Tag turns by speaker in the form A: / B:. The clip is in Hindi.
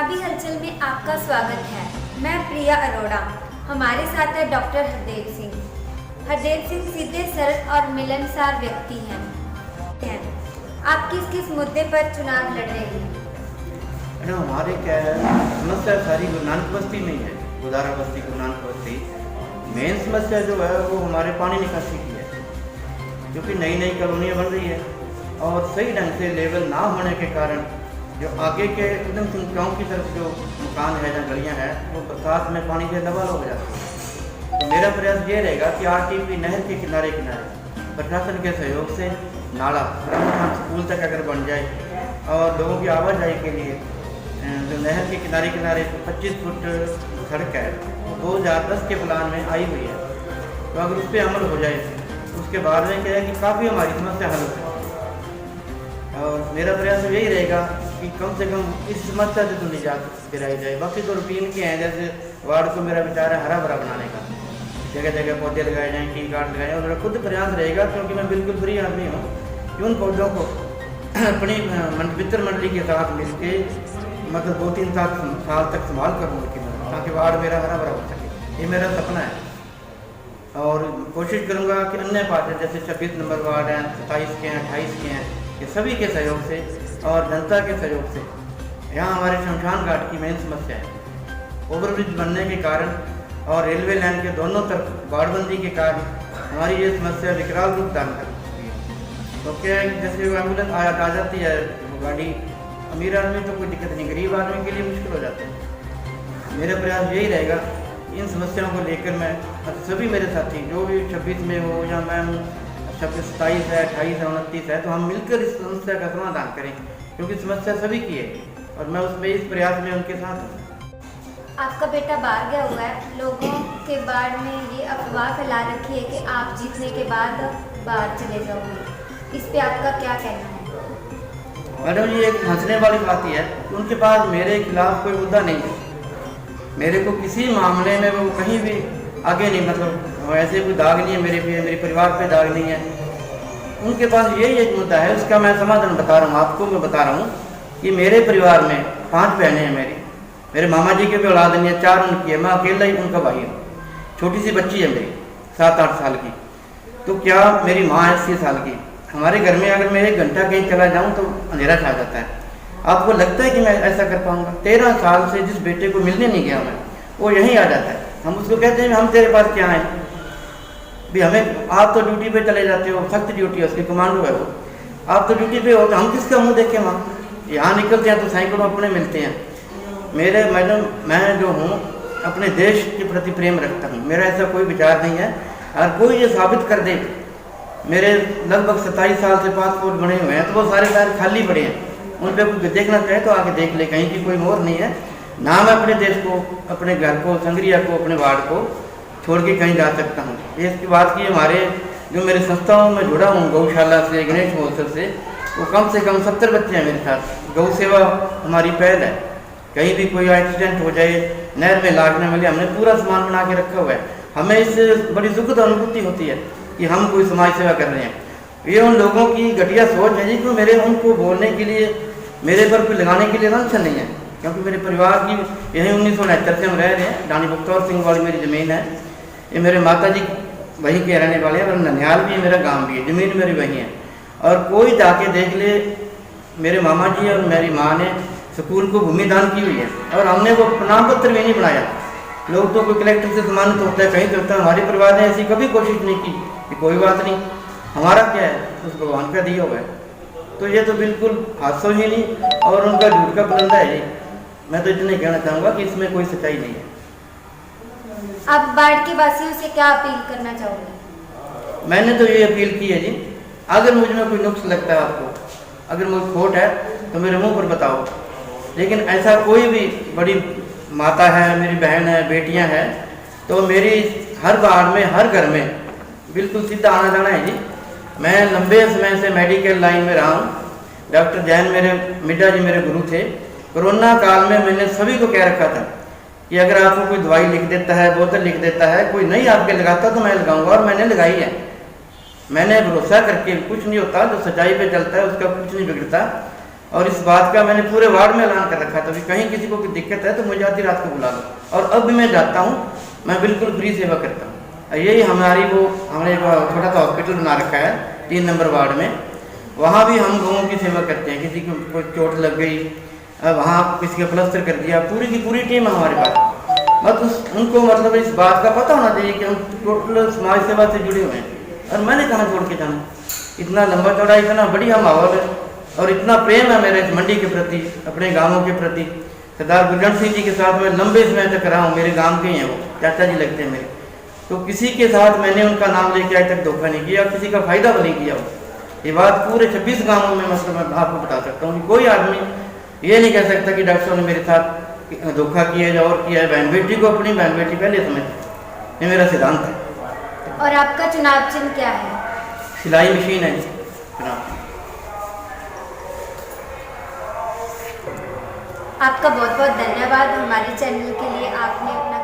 A: पंजाबी हलचल में आपका स्वागत है। मैं प्रिया अरोड़ा। हमारे साथ है डॉक्टर हरदेव सिंह। हरदेव सिंह सीधे सरल और मिलनसार व्यक्ति हैं। आप किस किस मुद्दे पर चुनाव लड़ रहे हैं?
B: मैडम, हमारे क्या है, समस्या सारी गुरु नानक बस्ती में ही है। गुदारा बस्ती, गुरु नानक बस्ती मेन समस्या जो है वो हमारे पानी निकासी की है, क्योंकि नई नई कॉलोनियाँ बन रही है और सही ढंग से लेवल ना होने के कारण जो आगे के उधम सिंह गाँव की तरफ जो मकान है या गलियाँ हैं वो बरसात में पानी से लबालब हो जाती है। तो मेरा प्रयास ये रहेगा कि आरटीपी नहर के किनारे किनारे प्रशासन के सहयोग से नाला स्कूल तक अगर बन जाए और लोगों की आवाजाही के लिए जो नहर के किनारे किनारे 25 फुट सड़क है 2010 के प्लान में आई हुई है, तो अगर उस पर अमल हो जाए उसके बाद में क्या है कि काफ़ी हमारी समस्या हल हो सकती है। और मेरा प्रयास यही रहेगा कि कम से कम इस समस्या से तो निजात दिलाई जाए। बाकी तो रूटीन के हैं, जैसे वार्ड को मेरा विचार है हरा भरा बनाने का, जगह जगह पौधे लगाए जाएँ, टी गार्ड लगाए जाएँ। और मेरा खुद प्रयास रहेगा, क्योंकि मैं बिल्कुल फ्री आदमी हूँ, कि उन पौधों को अपनी मित्र मंडली के साथ मिलके मतलब 2-3 साल तक संभाल कर उनकी मदद, ताकि वार्ड मेरा हरा भरा हो सके। ये मेरा सपना है और कोशिश करूँगा कि अन्य पार्टी जैसे 26 नंबर वार्ड हैं, 27 के हैं, 28 के हैं, ये सभी के सहयोग से और जनता के सहयोग से यहाँ हमारे शमशान घाट की मेन समस्या है। ओवरब्रिज बनने के कारण और रेलवे लाइन के दोनों तरफ बाड़बंदी के कारण हमारी ये समस्या विकराल रूप धारण कर सकती है। तो क्या है कि जैसे एम्बुलेंस आ जाती है वो गाड़ी, अमीर आदमी तो कोई दिक्कत नहीं, गरीब आदमी के लिए मुश्किल हो जाता है। मेरा प्रयास यही रहेगा, इन समस्याओं को लेकर मैं सभी मेरे साथी जो भी 26 में हो या मैं हूँ, 27 है, 28 है, 29 है, तो हम मिलकर इस समस्या का समाधान करें, क्योंकि समस्या सभी की है और मैं उसमें इस प्रयास में उनके साथ हूँ।
A: आपका बेटा बाहर गया हुआ है। लोगों के बारे में ये अफवाह फैला रखी है कि आप जीतने के बाद बाहर चले जाओगे, इस पे आपका क्या कहना है?
B: मैडम, ये एक हंसने वाली बात ही है कि उनके पास मेरे खिलाफ कोई मुद्दा नहीं है। मेरे को किसी मामले में वो कहीं भी आगे नहीं, मतलब ऐसे कोई दाग नहीं है मेरे परिवार पे दाग नहीं है। उनके पास यही एक मुद्दा है, उसका मैं समाधान बता रहा हूँ आपको। मैं बता रहा हूँ कि मेरे परिवार में 5 बहनें हैं। मेरे मामा जी के भी औलाद नहीं है, 4 उनकी है, मैं अकेला ही उनका भाई हूँ। छोटी सी बच्ची है मेरी 7-8 साल की, तो क्या मेरी माँ है 80 साल की। हमारे घर में अगर मैं 1 घंटा कहीं चला जाऊँ तो अंधेरा छा जाता है। आपको लगता है कि मैं ऐसा कर पाऊँगा? 13 साल से जिस बेटे को मिलने नहीं गया मैं, वो यहीं आ जाता है। हम उसको कहते हैं हम तेरे पास क्या हैं भी, हमें आप तो ड्यूटी पे चले जाते हो, सख्त ड्यूटी है उसकी, कमांडो है वो, आप तो ड्यूटी पे हो, तो हम किसका मुंह देखें? वहाँ यहाँ निकलते हैं तो सैकड़ों अपने मिलते हैं। मेरे मैडम, मैं जो हूँ अपने देश के प्रति प्रेम रखता हूँ, मेरा ऐसा कोई विचार नहीं है। और कोई ये साबित कर दे, मेरे लगभग 27 साल से पासपोर्ट बने हुए हैं, तो वो सारे खाली पड़े हैं, उन पर कुछ देखना चाहे तो आके देख ले, कहीं की कोई मोहर नहीं है ना। मैं अपने देश को, अपने घर को, संगरिया को, अपने वार्ड को छोड़ के कहीं जा सकता हूँ। ये इसकी बात की हमारे जो मेरे संस्थाओं में जुड़ा हूँ, गौशाला से, गणेश महोत्सव से, वो कम से कम 70 बच्चे हैं मेरे साथ। गौ सेवा हमारी पहल है, कहीं भी कोई एक्सीडेंट हो जाए, नहर में लागने वाले, हमने पूरा सामान बना के रखा हुआ है। हमें इससे बड़ी सुखद अनुभूति होती है कि हम कोई समाज सेवा कर रहे हैं। ये उन लोगों की घटिया सोच है जी, कि मेरे उनको बोलने के लिए, मेरे पर कोई लगाने के लिए लांछन नहीं है, क्योंकि मेरे परिवार की यहीं 1969 से हम रह रहे हैं। रानी बख्तौर सिंह वाली मेरी ज़मीन है, ये मेरे माता जी वहीं के रहने वाले हैं, और ननिहाल भी है, मेरा गांव भी है, ज़मीन मेरी वहीं है। और कोई जाके देख ले, मेरे मामा जी और मेरी माँ ने स्कूल को भूमि दान की हुई है, और हमने वो प्रमाण पत्र भी नहीं बनाया। लोग तो कोई कलेक्टर से सम्मानित होता है, कहीं तो होता है, हमारे परिवार ने ऐसी कभी कोशिश नहीं की कि कोई बात नहीं, हमारा क्या है, उस भगवान का दिया हुआ है। तो ये तो बिल्कुल हादसों ही नहीं और उनका झूठ का पुलंदा है जी। मैं तो इतना कहना चाहूँगा कि इसमें कोई सच्चाई नहीं है।
A: आप बाढ़ के वासियों से क्या अपील करना चाहोगे?
B: मैंने तो ये अपील की है जी, अगर मुझ में कोई नुक्स लगता है आपको, अगर मुझे खोट है तो मेरे मुंह पर बताओ, लेकिन ऐसा कोई भी, बड़ी माता है, मेरी बहन है, बेटियां हैं, तो मेरी हर बार में, हर घर में बिल्कुल सीधा आना जाना है जी। मैं लंबे समय से मेडिकल लाइन में रहा हूँ। डॉक्टर जैन मेरे मिड्डा जी मेरे गुरु थे। कोरोना काल में मैंने सभी को कह रखा था कि अगर आपको कोई दवाई लिख देता है, बोतल लिख देता है, कोई नहीं आपके लगाता तो मैं लगाऊंगा, और मैंने लगाई है। मैंने भरोसा करके, कुछ नहीं होता, जो सच्चाई पे चलता है उसका कुछ नहीं बिगड़ता। और इस बात का मैंने पूरे वार्ड में ऐलान कर रखा था कि कहीं किसी को कोई दिक्कत है तो मुझे आधी रात को बुला लो। और अब भी मैं जाता हूँ, मैं बिल्कुल फ्री सेवा करता हूँ। यही हमने एक छोटा सा हॉस्पिटल बना रखा है 3 नंबर वार्ड में, वहाँ भी हम लोगों की सेवा करते हैं। किसी को कोई चोट लग गई, वहाँ किसी का प्लास्टर कर दिया, पूरी की पूरी टीम है हमारे पास। बस उनको मतलब इस बात का पता होना चाहिए कि हम टोटल समाज सेवा से जुड़े हुए हैं। और मैंने कहाँ छोड़ के जाना, इतना लंबा चौड़ा, इतना बढ़िया माहौल है और इतना प्रेम है मेरे इस मंडी के प्रति, अपने गाँवों के प्रति। सरदार गुरजंट सिंह जी के साथ मैं लंबे समय तक रहा हूँ, मेरे गाँव के ही हैं, वो चाचा जी लगते हैं मेरे। तो किसी के साथ मैंने उनका नाम लेके आज तक धोखा नहीं किया, किसी का फायदा भी नहीं किया। ये बात पूरे 26 गाँवों में मतलब मैं आपको बता सकता हूँ कि कोई आदमी ये नहीं कह सकता कि डॉक्टर साहब ने मेरे साथ धोखा किया या और किया है। बहन बेटी को अपनी बहन बेटी पहले समझते, ये मेरा सिद्धांत है।
A: और आपका चुनाव चिन्ह क्या है?
B: सिलाई मशीन है चुनाव।
A: आपका बहुत बहुत धन्यवाद हमारे चैनल के लिए आपने अपना